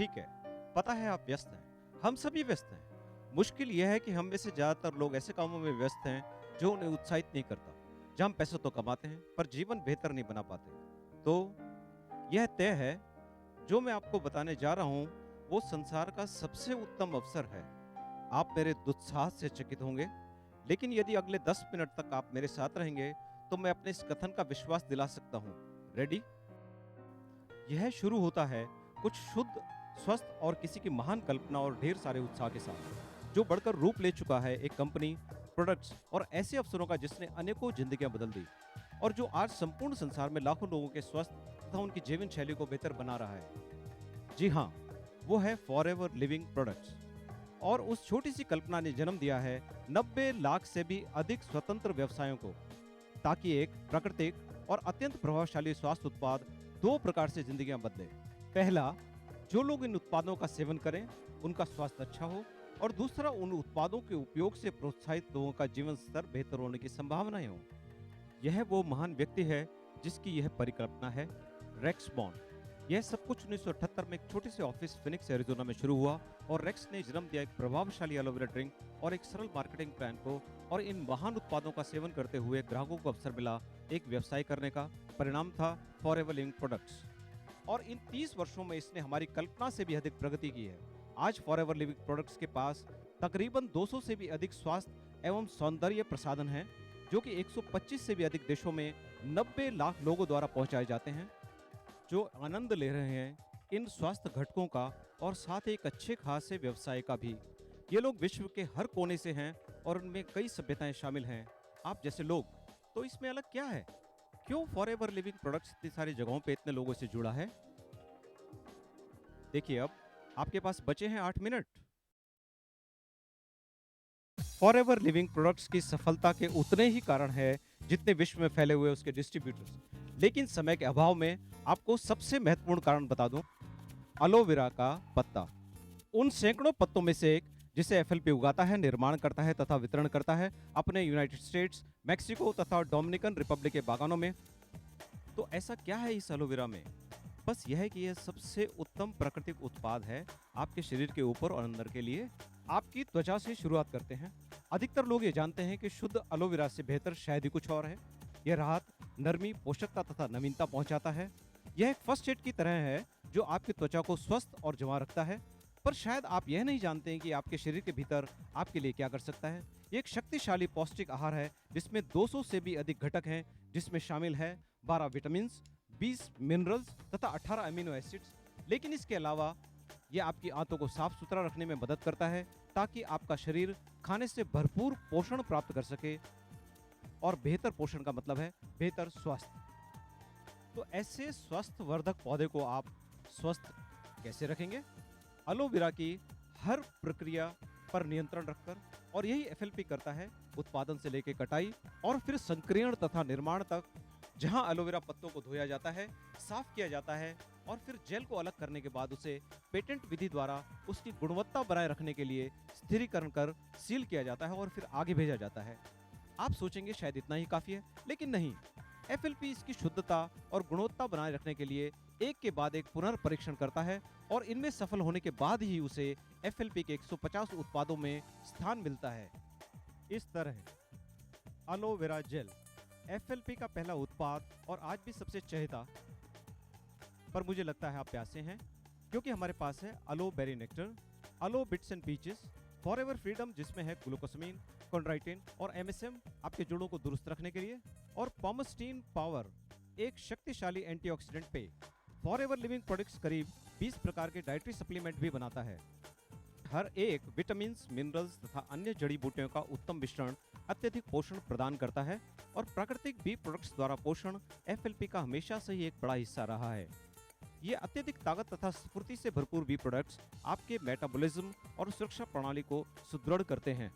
ठीक है, पता है आप व्यस्त हैं, हम सभी व्यस्त हैं। मुश्किल यह है कि हम में से ज़्यादातर लोग ऐसे कामों में व्यस्त हैं जो उन्हें उत्साहित नहीं करता। जहाँ हम पैसे तो कमाते हैं पर जीवन बेहतर नहीं बना पाते। तो यह तय है, जो मैं आपको बताने जा रहा हूँ वो संसार का सबसे उत्तम अवसर है। आप मेरे दुस्साहस से चकित होंगे, लेकिन यदि अगले 10 मिनट तक आप मेरे साथ रहेंगे तो मैं अपने इस कथन का विश्वास दिला सकता हूँ। रेडी? यह शुरू होता है कुछ शुद्ध, स्वस्थ और किसी की महान कल्पना और ढेर सारे उत्साह के साथ, जो बढ़कर रूप ले चुका है एक कंपनी, प्रोडक्ट्स और ऐसे अवसरों का जिसने अनेकों जिंदगियां बदल दी और जो आज संपूर्ण संसार में लाखों लोगों के स्वस्थ तथा उनकी जीवन शैली को बेहतर बना रहा है। जी हाँ, वो है फॉरएवर लिविंग प्रोडक्ट्स। और उस छोटी सी कल्पना ने जन्म दिया है 90 लाख से भी अधिक स्वतंत्र व्यवसायों को, ताकि एक प्राकृतिक और अत्यंत प्रभावशाली स्वास्थ्य उत्पाद दो प्रकार से जिंदगियां बदले। पहला, जो लोग इन उत्पादों का सेवन करें उनका स्वास्थ्य अच्छा हो, और दूसरा, उन उत्पादों के उपयोग से प्रोत्साहित लोगों का जीवन स्तर बेहतर होने की संभावनाएं हो। यह वो महान व्यक्ति है जिसकी यह परिकल्पना है, रेक्स बॉन्ड। यह सब कुछ 1978 में एक छोटे से ऑफिस फिनिक्स एरिजोना में शुरू हुआ और रेक्स ने जन्म दिया एक प्रभावशाली एलोवेरा ड्रिंक और एक सरल मार्केटिंग प्लान को, और इन महान उत्पादों का सेवन करते हुए ग्राहकों को अवसर मिला एक व्यवसाय करने का। परिणाम था फॉरएवर लिविंग प्रोडक्ट्स। और इन 30 वर्षों में इसने हमारी कल्पना से भी अधिक प्रगति की है। आज फॉरएवर लिविंग प्रोडक्ट्स के पास तकरीबन 200 से भी अधिक स्वास्थ्य एवं सौंदर्य प्रसाधन हैं, जो कि 125 से भी अधिक देशों में 90 लाख लोगों द्वारा पहुंचाए जाते हैं, जो आनंद ले रहे हैं इन स्वास्थ्य घटकों का और साथ ही एक अच्छे खासे व्यवसाय का भी। ये लोग विश्व के हर कोने से हैं और उनमें कई सभ्यताएं शामिल हैं, आप जैसे लोग। तो इसमें अलग क्या है? क्यों फॉरएवर लिविंग प्रोडक्ट्स इतनी सारी जगहों पे इतने लोगों से जुड़ा है? देखिए, अब आपके पास बचे हैं 8 मिनट। फॉरएवर लिविंग प्रोडक्ट्स की सफलता के उतने ही कारण है जितने विश्व में फैले हुए उसके डिस्ट्रीब्यूटर्स। लेकिन समय के अभाव में आपको सबसे महत्वपूर्ण कारण बता दूं, एलोवेरा का पत्ता। उन सैकड़ों पत्तों में से एक जिसे एफएलपी उगाता है, निर्माण करता है तथा वितरण करता है अपने यूनाइटेड स्टेट्स, मैक्सिको तथा डोमिनिकन रिपब्लिक के बागानों में। तो ऐसा क्या है इस एलोवेरा में? बस यह है कि यह सबसे उत्तम प्राकृतिक उत्पाद है आपके शरीर के ऊपर और अंदर के लिए। आपकी त्वचा से शुरुआत करते हैं। अधिकतर लोग ये जानते हैं कि शुद्ध एलोवेरा से बेहतर शायद ही कुछ और है। यह राहत, नरमी, पोषकता तथा नवीनता पहुंचाता है। यह एक फर्स्ट एड की तरह है जो आपकी त्वचा को स्वस्थ और जमा रखता है। पर शायद आप यह नहीं जानते हैं कि आपके शरीर के भीतर आपके लिए क्या कर सकता है। ये एक शक्तिशाली पौष्टिक आहार है जिसमें 200 से भी अधिक घटक हैं, जिसमें शामिल है 12 विटामिन, 20 मिनरल्स तथा 18 अमीनो एसिड्स। लेकिन इसके अलावा यह आपकी आंतों को साफ सुथरा रखने में मदद करता है ताकि आपका शरीर खाने से भरपूर पोषण प्राप्त कर सके, और बेहतर पोषण का मतलब है बेहतर स्वास्थ्य। तो ऐसे स्वस्थ वर्धक पौधे को आप स्वस्थ कैसे रखेंगे? एलोवेरा की हर प्रक्रिया पर नियंत्रण रखकर, और यही एफएलपी करता है, उत्पादन से लेकर कटाई और फिर संक्रियण तथा निर्माण तक। जहां एलोवेरा पत्तों को धोया जाता है, साफ किया जाता है और फिर जेल को अलग करने के बाद उसे पेटेंट विधि द्वारा उसकी गुणवत्ता बनाए रखने के लिए स्थिरीकरण कर सील किया जाता है और फिर आगे भेजा जाता है। आप सोचेंगे शायद इतना ही काफी है, लेकिन नहीं। एफएलपी इसकी शुद्धता और गुणवत्ता बनाए रखने के लिए एक के बाद एक पुनर्परीक्षण करता है, और इनमें सफल होने के बाद ही उसे एफएलपी के 150 उत्पादों में स्थान मिलता है। इस तरह एलोवेरा जेल एफएलपी का पहला उत्पाद और आज भी सबसे चहेता। पर मुझे लगता है आप प्यासे हैं, क्योंकि हमारे पास है aloe berry nectar, aloe bits and peaches, forever freedom जिसमें है ग्लूकोसामिन, कॉन्ड्राइटिन और एमएसएम आपके जोड़ों को दुरुस्त रखने के लिए, और पॉमस्टीन पावर एक शक्तिशाली एंटीऑक्सीडेंट पेय। फॉरएवर लिविंग प्रोडक्ट्स करीब 20 प्रकार के डाइटरी सप्लीमेंट भी बनाता है। हर एक विटामिन, मिनरल्स तथा अन्य जड़ी बूटियों का उत्तम मिश्रण अत्यधिक पोषण प्रदान करता है, और प्राकृतिक बी प्रोडक्ट्स द्वारा पोषण एफएलपी का हमेशा से ही एक बड़ा हिस्सा रहा है। ये अत्यधिक ताकत तथा स्फूर्ति से भरपूर बी प्रोडक्ट्स आपके मेटाबॉलिज्म और सुरक्षा प्रणाली को सुदृढ़ करते हैं।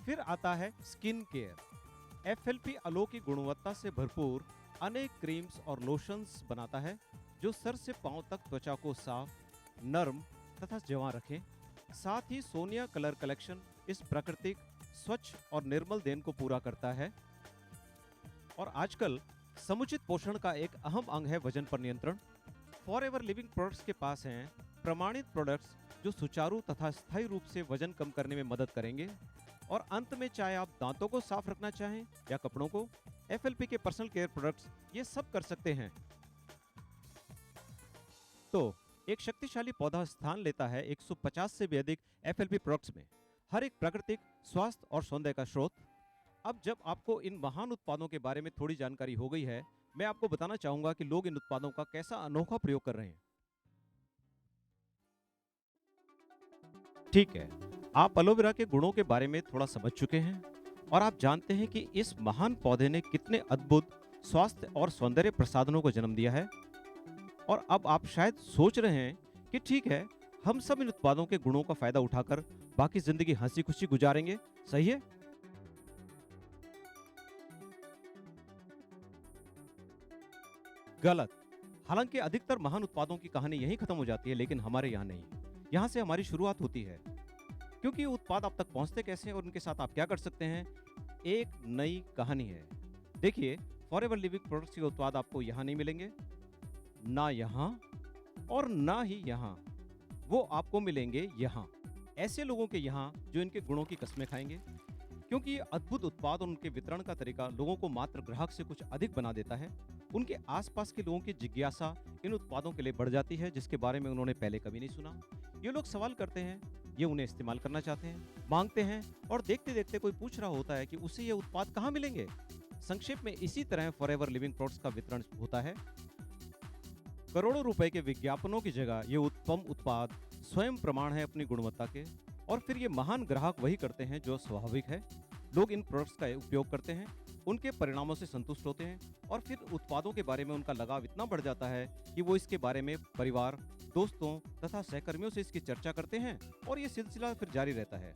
फिर आता है स्किन केयर। एफएलपी एलो की गुणवत्ता से भरपूर अनेक क्रीम्स और लोशंस बनाता है जो सर से पांव तक त्वचा को साफ, नर्म तथा जमा रखें। साथ ही सोनिया कलर कलेक्शन इस प्राकृतिक, स्वच्छ और निर्मल देन को पूरा करता है। और आजकल समुचित पोषण का एक अहम अंग है वजन पर नियंत्रण। फॉरएवर लिविंग प्रोडक्ट्स के पास हैं प्रमाणित प्रोडक्ट्स जो सुचारू तथा स्थायी रूप से वजन कम करने में मदद करेंगे। और अंत में, चाहे आप दांतों को साफ रखना चाहें या कपड़ों को, एफएलपी के पर्सनल केयर प्रोडक्ट्स ये सब कर सकते हैं। तो एक शक्तिशाली पौधा स्थान लेता है 150 से भी अधिक एफएलपी प्रोडक्ट्स में, हर एक प्राकृतिक स्वास्थ्य और सौंदर्य का स्रोत। अब जब आपको इन महान उत्पादों के बारे में थोड़ी जानकारी हो गई है, मैं आपको बताना चाहूंगा कि लोग इन उत्पादों का कैसा अनोखा प्रयोग कर रहे हैं। ठीक है, आप एलोवेरा के गुणों के बारे में थोड़ा समझ चुके हैं और आप जानते हैं कि इस महान पौधे ने कितने अद्भुत स्वास्थ्य और सौंदर्य प्रसाधनों को जन्म दिया है। और अब आप शायद सोच रहे हैं कि ठीक है, हम सब इन उत्पादों के गुणों का फायदा उठाकर बाकी जिंदगी हंसी खुशी गुजारेंगे, सही है? गलत। हालांकि अधिकतर महान उत्पादों की कहानी यहीं खत्म हो जाती है, लेकिन हमारे यहाँ नहीं। यहाँ से हमारी शुरुआत होती है। क्योंकि ये उत्पाद आप तक पहुंचते कैसे हैं और उनके साथ आप क्या कर सकते हैं, एक नई कहानी है। देखिए, फॉरएवर लिविंग प्रोडक्ट्स के उत्पाद आपको यहाँ नहीं मिलेंगे, ना यहाँ और ना ही यहाँ। वो आपको मिलेंगे यहाँ, ऐसे लोगों के यहाँ जो इनके गुणों की कस्में खाएंगे। क्योंकि ये अद्भुत उत्पाद और उनके वितरण का तरीका लोगों को मात्र ग्राहक से कुछ अधिक बना देता है। उनके आसपास के लोगों की जिज्ञासा इन उत्पादों के लिए बढ़ जाती है, जिसके बारे में उन्होंने पहले कभी नहीं सुना। ये लोग सवाल करते हैं, ये उन्हें इस्तेमाल करना चाहते हैं, मांगते हैं, और देखते देखते कोई पूछ रहा होता है कि उसे ये उत्पाद कहाँ मिलेंगे। संक्षेप में इसी तरह फॉरएवर लिविंग प्रोडक्ट्स का वितरण होता है। करोड़ों रुपए के विज्ञापनों की जगह ये उत्तम उत्पाद स्वयं प्रमाण है अपनी गुणवत्ता के। और फिर ये महान ग्राहक वही करते हैं जो स्वाभाविक है। लोग इन प्रोडक्ट्स का उपयोग करते हैं, उनके परिणामों से संतुष्ट होते हैं, और फिर उत्पादों के बारे में उनका लगाव इतना बढ़ जाता है कि वो इसके बारे में परिवार, दोस्तों तथा सहकर्मियों से इसकी चर्चा करते हैं, और ये सिलसिला फिर जारी रहता है।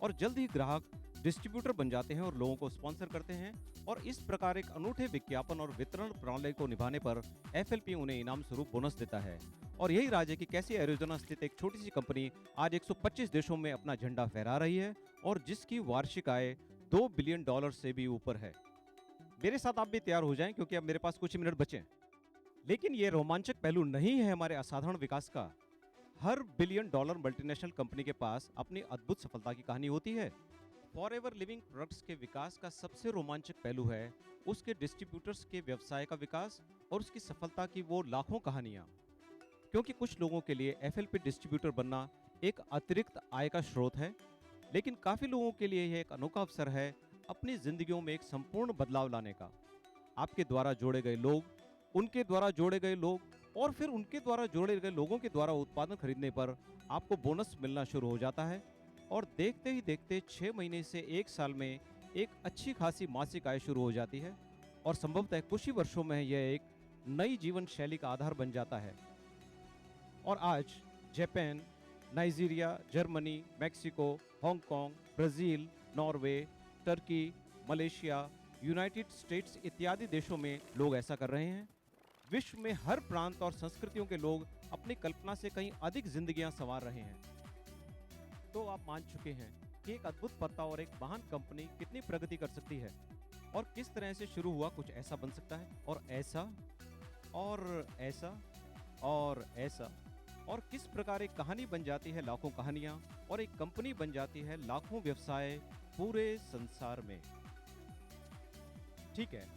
और जल्द ही ग्राहक डिस्ट्रीब्यूटर बन जाते हैं और लोगों को स्पॉन्सर करते हैं। और इस प्रकार एक अनूठे विज्ञापन और वितरण प्रणाली को निभाने पर एफएलपी उन्हें इनाम स्वरूप बोनस देता है। और यही राज है कि कैसे एरिज़ोना स्थित एक छोटी सी कंपनी आज 125 देशों में अपना झंडा फहरा रही है, और जिसकी वार्षिक आय $2 बिलियन से भी ऊपर है। मेरे साथ आप भी तैयार हो जाएं, क्योंकि अब मेरे पास कुछ ही मिनट बचे हैं। लेकिन ये रोमांचक पहलू नहीं है हमारे असाधारण विकास का। हर बिलियन डॉलर मल्टीनेशनल कंपनी के पास अपनी अद्भुत सफलता की कहानी होती है। फॉरएवर लिविंग प्रोडक्ट्स के विकास का सबसे रोमांचक पहलू है उसके डिस्ट्रीब्यूटर्स के व्यवसाय का विकास और उसकी सफलता की वो लाखों कहानियां। क्योंकि कुछ लोगों के लिए एफएलपी डिस्ट्रीब्यूटर बनना एक अतिरिक्त आय का स्रोत है, लेकिन काफी लोगों के लिए यह एक अनोखा अवसर है अपनी जिंदगियों में एक संपूर्ण बदलाव लाने का। आपके द्वारा जोड़े गए लोग, उनके द्वारा जोड़े गए लोग, और फिर उनके द्वारा जोड़े गए लोगों के द्वारा उत्पादन खरीदने पर आपको बोनस मिलना शुरू हो जाता है। और देखते ही देखते 6 महीने से 1 साल में एक अच्छी खासी मासिक आय शुरू हो जाती है, और संभवतः कुछ ही वर्षों में यह एक नई जीवन शैली का आधार बन जाता है। और आज Japan, Nigeria, Germany, Mexico, Hong Kong, Brazil, Norway, Turkey, Malaysia, United states इत्यादि देशों में लोग ऐसा कर रहे हैं। विश्व में हर प्रांत और संस्कृतियों के लोग अपनी कल्पना से कहीं अधिक जिंदगियां संवार रहे हैं। तो आप मान चुके हैं कि एक अद्भुत पत्ता और एक महान कंपनी कितनी प्रगति कर सकती है, और किस तरह से शुरू हुआ कुछ ऐसा बन सकता है, और ऐसा और ऐसा और ऐसा, और किस प्रकार एक कहानी बन जाती है लाखों कहानियां, और एक कंपनी बन जाती है लाखों व्यवसाय पूरे संसार में। ठीक है,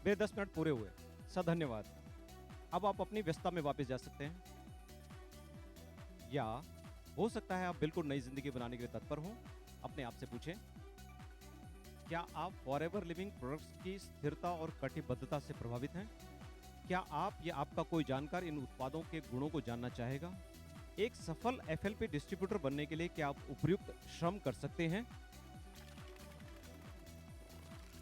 मेरे 10 मिनट पूरे हुए। सर धन्यवाद। अब आप अपनी व्यस्तता में वापस जा सकते हैं, या हो सकता है आप बिल्कुल नई जिंदगी बनाने के लिए तत्पर हों। अपने आप से पूछें, क्या आप फॉरएवर लिविंग प्रोडक्ट्स की स्थिरता और कटिबद्धता से प्रभावित हैं? क्या आप या आपका कोई जानकार इन उत्पादों के गुणों को जानना चाहेगा? एक सफल एफएलपी डिस्ट्रीब्यूटर बनने के लिए क्या आप उपयुक्त श्रम कर सकते हैं?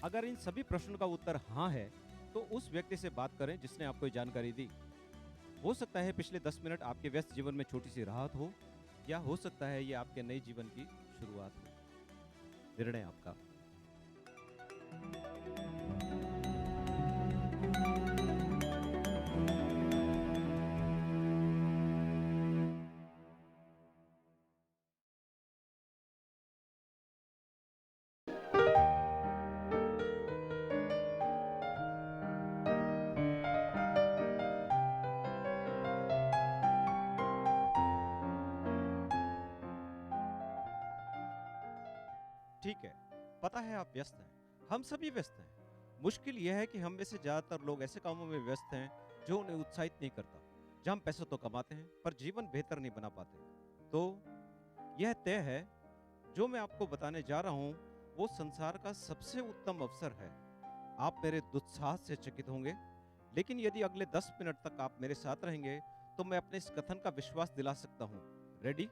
अगर इन सभी प्रश्नों का उत्तर हाँ है, तो उस व्यक्ति से बात करें जिसने आपको ये जानकारी दी। हो सकता है पिछले 10 मिनट आपके व्यस्त जीवन में छोटी सी राहत हो, या हो सकता है ये आपके नए जीवन की शुरुआत हो। निर्णय आपका। ठीक है, पता है आप व्यस्त हैं, हम सभी व्यस्त हैं। मुश्किल यह है कि हम में से ज़्यादातर लोग ऐसे कामों में व्यस्त हैं जो उन्हें उत्साहित नहीं करता, जहाँ हम पैसा तो कमाते हैं पर जीवन बेहतर नहीं बना पाते। तो यह तय है, जो मैं आपको बताने जा रहा हूँ वो संसार का सबसे उत्तम अवसर है। आप मेरे दुस्साहस से चकित होंगे, लेकिन यदि अगले 10 मिनट तक आप मेरे साथ रहेंगे तो मैं अपने इस कथन का विश्वास दिला सकता हूँ। रेडी?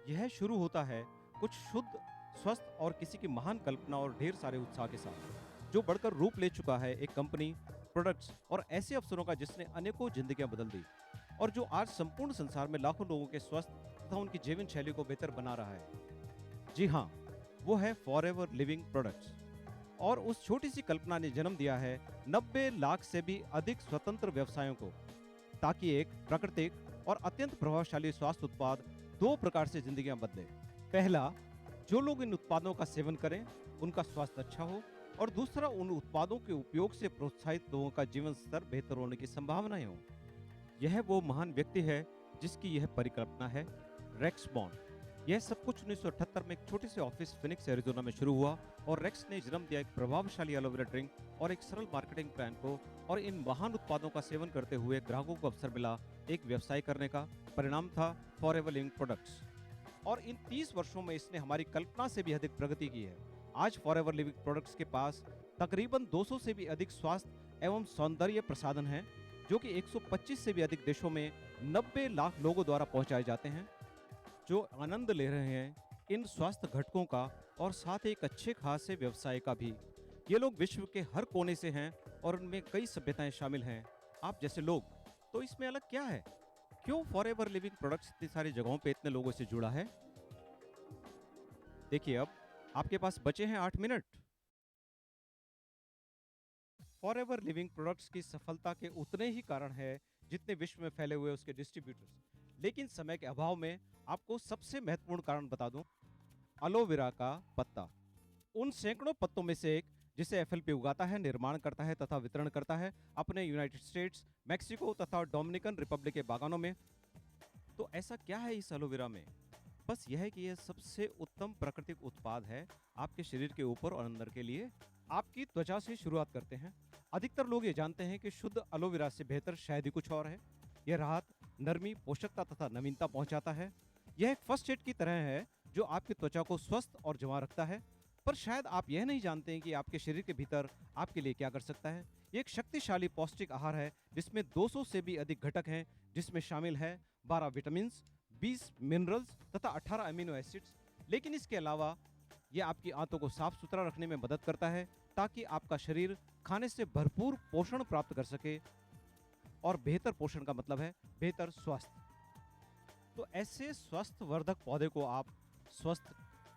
यह शुरू होता है कुछ शुद्ध, स्वस्थ और किसी की महान कल्पना और ढेर सारे उत्साह के साथ, जो बढ़कर रूप ले चुका है एक कंपनी, प्रोडक्ट्स और ऐसे अवसरों का जिसने अनेकों जिंदगियां बदल दी और जो आज संपूर्ण संसार में लाखों लोगों के स्वस्थ तथा उनकी जीवन शैली को बेहतर बना रहा है। जी हाँ, वो है फॉरएवर लिविंग प्रोडक्ट्स। और उस छोटी सी कल्पना ने जन्म दिया है 90 लाख से भी अधिक स्वतंत्र व्यवसायों को, ताकि एक प्राकृतिक और अत्यंत प्रभावशाली स्वास्थ्य उत्पाद दो प्रकार से जिंदगियां बदले। पहला, जो लोग इन उत्पादों का सेवन करें उनका स्वास्थ्य अच्छा हो, और दूसरा, उन उत्पादों के उपयोग से प्रोत्साहित लोगों का जीवन स्तर बेहतर होने की संभावनाएं हो। यह वो महान व्यक्ति है जिसकी यह परिकल्पना है, रेक्स बॉन्ड। यह सब कुछ 1978 में एक छोटे से ऑफिस फिनिक्स एरिजोना में शुरू हुआ और रेक्स ने जन्म दिया एक प्रभावशाली एलोवेरा ड्रिंक और एक सरल मार्केटिंग प्लान को, और इन महान उत्पादों का सेवन करते हुए ग्राहकों को अवसर मिला एक व्यवसाय करने का। परिणाम था फॉरएवर लिविंग प्रोडक्ट्स, और इन 30 वर्षों में इसने हमारी कल्पना से भी अधिक प्रगति की है। आज फॉरएवर लिविंग प्रोडक्ट्स के पास तकरीबन 200 से भी अधिक स्वास्थ्य एवं सौंदर्य प्रसाधन हैं, जो कि 125 से भी अधिक देशों में 90 लाख लोगों द्वारा पहुंचाए जाते हैं, जो आनंद ले रहे हैं इन स्वास्थ्य घटकों का और साथ ही एक अच्छे खासे व्यवसाय का भी। ये लोग विश्व के हर कोने से हैं और उनमें कई सभ्यताएं शामिल हैं, आप जैसे लोग। तो इसमें अलग क्या है? क्यों फॉरएवर लिविंग प्रोडक्ट्स इतनी सारी जगहों पे इतने लोगों से जुड़ा है? देखिए, अब आपके पास बचे हैं 8 मिनट। फॉरएवर लिविंग प्रोडक्ट्स की सफलता के उतने ही कारण है जितने विश्व में फैले हुए उसके डिस्ट्रीब्यूटर्स। लेकिन समय के अभाव में आपको सबसे महत्वपूर्ण कारण बता दूं, एलोवेरा का पत्ता। उन सैकड़ों पत्तों में से एक जिसे एफएलपी उगाता है, निर्माण करता है तथा वितरण करता है अपने यूनाइटेड स्टेट्स, मैक्सिको तथा डोमिनिकन रिपब्लिक के बागानों में। तो ऐसा क्या है इस एलोवेरा में? बस यह है कि यह सबसे उत्तम प्राकृतिक उत्पाद है आपके शरीर के ऊपर और अंदर के लिए। आपकी त्वचा से शुरुआत करते हैं। अधिकतर लोग ये जानते हैं कि शुद्ध एलोवेरा से बेहतर शायद ही कुछ और है। यह राहत, नरमी, पोषकता तथा नवीनता पहुंचाता है। यह एक फर्स्ट एड की तरह है जो आपकी त्वचा को स्वस्थ और जवां रखता है। पर शायद आप यह नहीं जानते हैं कि आपके शरीर के भीतर आपके लिए क्या कर सकता है। ये एक शक्तिशाली पौष्टिक आहार है जिसमें 200 से भी अधिक घटक हैं, जिसमें शामिल है 12 विटामिन, 20 मिनरल्स तथा 18 अमीनो एसिड्स। लेकिन इसके अलावा यह आपकी आंतों को साफ सुथरा रखने में मदद करता है, ताकि आपका शरीर खाने से भरपूर पोषण प्राप्त कर सके। और बेहतर पोषण का मतलब है बेहतर स्वास्थ्य। तो ऐसे स्वस्थ वर्धक पौधे को आप स्वस्थ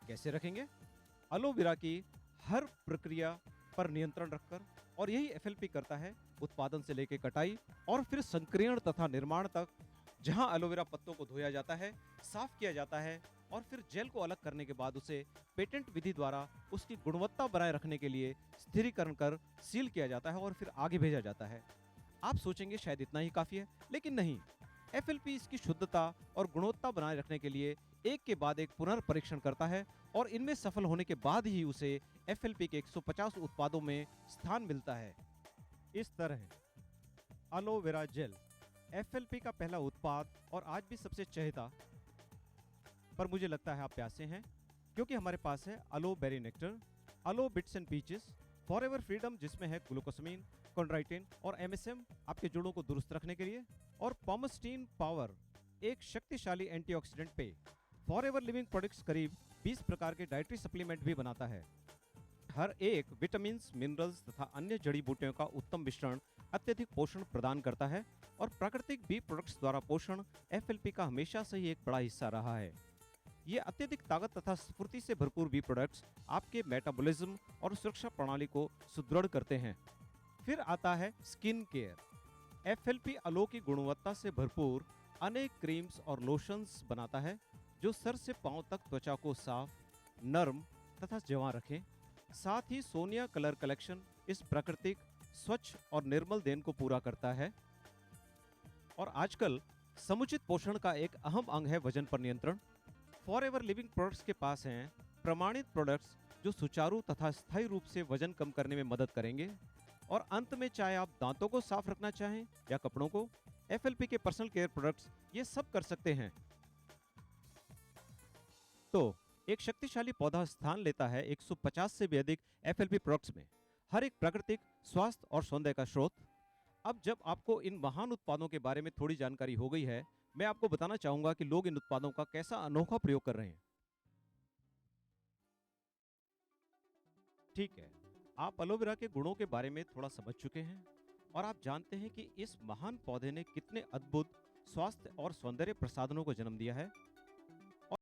कैसे रखेंगे? एलोवेरा की हर प्रक्रिया पर नियंत्रण रखकर, और यही एफएलपी करता है, उत्पादन से लेकर कटाई और फिर संक्रियण तथा निर्माण तक। जहां एलोवेरा पत्तों को धोया जाता है, साफ किया जाता है और फिर जेल को अलग करने के बाद उसे पेटेंट विधि द्वारा उसकी गुणवत्ता बनाए रखने के लिए स्थिरीकरण कर सील किया जाता है और फिर आगे भेजा जाता है। आप सोचेंगे शायद इतना ही काफी है, लेकिन नहीं। एफएलपी इसकी शुद्धता और गुणवत्ता बनाए रखने के लिए एक के बाद एक पुनर्परीक्षण करता है, और इनमें सफल होने के बाद ही उसे एफएलपी के 150 उत्पादों में स्थान मिलता है। इस तरह एलोवेरा जेल एफएलपी का पहला उत्पाद और आज भी सबसे चहेता। पर मुझे लगता है आप प्यासे हैं, क्योंकि हमारे पास है aloe berry nectar, aloe bits and peaches, forever freedom जिसमें है ग्लूकोसामिन, कॉन्ड्राइटिन और एमएसएम आपके जोड़ों को दुरुस्त रखने के लिए, और पॉमस्टीन पावर एक शक्तिशाली एंटीऑक्सीडेंट पेय। फॉरएवर लिविंग प्रोडक्ट्स करीब 20 प्रकार के डाइटरी सप्लीमेंट भी बनाता है। हर एक विटामिन, मिनरल्स तथा अन्य जड़ी बूटियों का उत्तम मिश्रण अत्यधिक पोषण प्रदान करता है, और प्राकृतिक बी प्रोडक्ट्स द्वारा पोषण एफएलपी का हमेशा से ही एक बड़ा हिस्सा रहा है। ये अत्यधिक ताकत तथा स्फूर्ति से भरपूर बी प्रोडक्ट्स आपके मेटाबॉलिज्म और सुरक्षा प्रणाली को सुदृढ़ करते हैं। फिर आता है स्किन केयर। एफएलपी अलो की गुणवत्ता से भरपूर अनेक क्रीम्स और लोशंस बनाता है, जो सर से पांव तक त्वचा को साफ, नर्म तथा जवां रखें। साथ ही सोनिया कलर कलेक्शन इस प्राकृतिक, स्वच्छ और निर्मल देन को पूरा करता है। और आजकल समुचित पोषण का एक अहम अंग है वजन पर नियंत्रण। फॉरएवर लिविंग प्रोडक्ट्स के पास हैं प्रमाणित प्रोडक्ट्स जो सुचारू तथा स्थायी रूप से वजन कम करने में मदद करेंगे। और अंत में, चाहे आप दांतों को साफ रखना चाहें या कपड़ों को, एफएलपी के पर्सनल केयर प्रोडक्ट्स ये सब कर सकते हैं। तो एक शक्तिशाली पौधा स्थान लेता है 150 से भी अधिक एफएलपी प्रोडक्ट्स में, हर एक प्राकृतिक स्वास्थ्य और सौंदर्य का स्रोत। अब जब आपको इन महान उत्पादों के बारे में थोड़ी जानकारी हो गई है, मैं आपको बताना चाहूंगा कि लोग इन उत्पादों का कैसा अनोखा प्रयोग कर रहे हैं। ठीक है, आप एलोवेरा के गुणों के बारे में थोड़ा समझ चुके हैं और आप जानते हैं कि इस महान पौधे ने कितने अद्भुत स्वास्थ्य और सौंदर्य प्रसाधनों को जन्म दिया है।